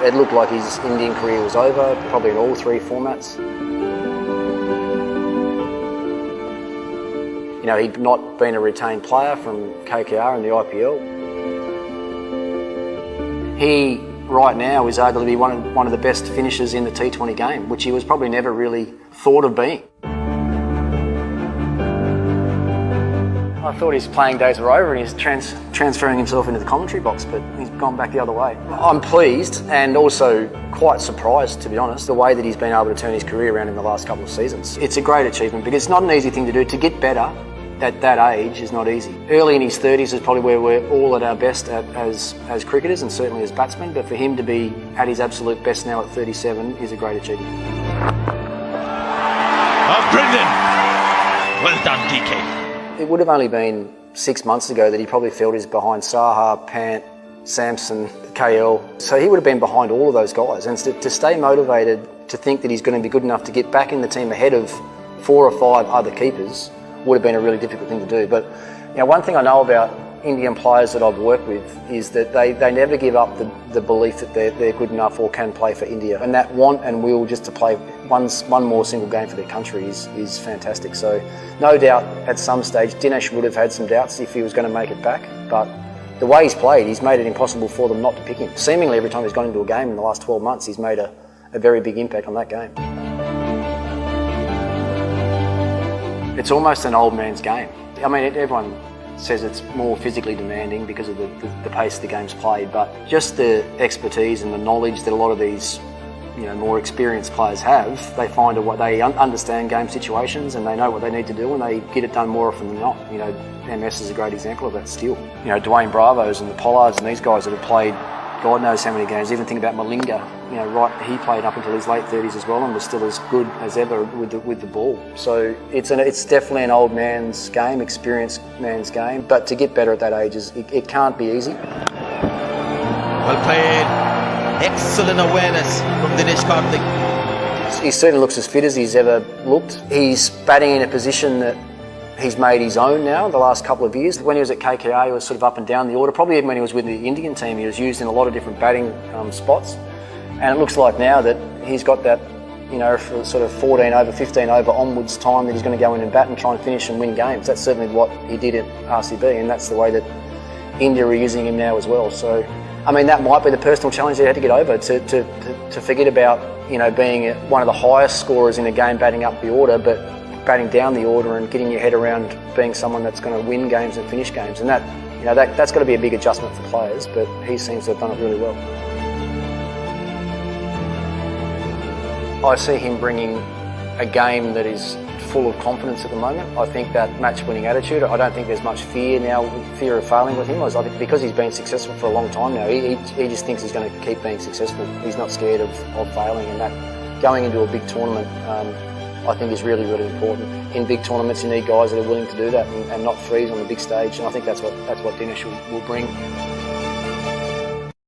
It looked like his Indian career was over, probably in all 3 formats. You know, he'd not been a retained player from KKR in the IPL. He, right now, is arguably one of the best finishers in the T20 game, which he was probably never really thought of being. I thought his playing days were over and he's transferring himself into the commentary box, but he's gone back the other way. I'm pleased and also quite surprised, to be honest, the way that he's been able to turn his career around in the last couple of seasons. It's a great achievement because it's not an easy thing to do. To get better at that age is not easy. Early in his 30s is probably where we're all at our best as cricketers and certainly as batsmen, but for him to be at his absolute best now at 37 is a great achievement. Oh, brilliant! Well done, DK. It would have only been 6 months ago that he probably felt he's behind Saha, Pant, Samson, KL. So he would have been behind all of those guys. And to stay motivated, to think that he's going to be good enough to get back in the team ahead of 4 or 5 other keepers would have been a really difficult thing to do. But you know, one thing I know about Indian players that I've worked with is that they never give up the belief that they're good enough or can play for India. And that want and will just to play one more single game for their country is fantastic. So no doubt at some stage Dinesh would have had some doubts if he was going to make it back, but the way he's played, he's made it impossible for them not to pick him. Seemingly every time he's gone into a game in the last 12 months, he's made a very big impact on that game. It's almost an old man's game. I mean, everyone says it's more physically demanding because of the pace the game's played, but just the expertise and the knowledge that a lot of these more experienced players have, they find they understand game situations and they know what they need to do and they get it done more often than not. You know, MS is a great example of that still. You know, Dwayne Bravos and the Pollards and these guys that have played God knows how many games. Even think about Malinga. You know, he played up until his late 30s as well and was still as good as ever with the ball. So it's definitely an old man's game, experienced man's game. But to get better at that age it can't be easy. Well played. Excellent awareness from Dinesh Karthik. He certainly looks as fit as he's ever looked. He's batting in a position that he's made his own now the last couple of years. When he was at KKR, he was sort of up and down the order. Probably even when he was with the Indian team, he was used in a lot of different batting spots. And it looks like now that he's got that, for sort of 14 over, 15 over onwards time that he's going to go in and bat and try and finish and win games. That's certainly what he did at RCB, and that's the way that India are using him now as well. So, I mean, that might be the personal challenge they had to get over, to forget about, being one of the highest scorers in a game batting up the order, but batting down the order and getting your head around being someone that's going to win games and finish games. And that's got to be a big adjustment for players, but he seems to have done it really well. I see him bringing a game that is full of confidence at the moment. I think that match-winning attitude, I don't think there's much fear of failing with him. I think because he's been successful for a long time now, he just thinks he's going to keep being successful. He's not scared of failing, and that going into a big tournament I think is really, really important. In big tournaments you need guys that are willing to do that and not freeze on the big stage, and I think that's what Dinesh will bring.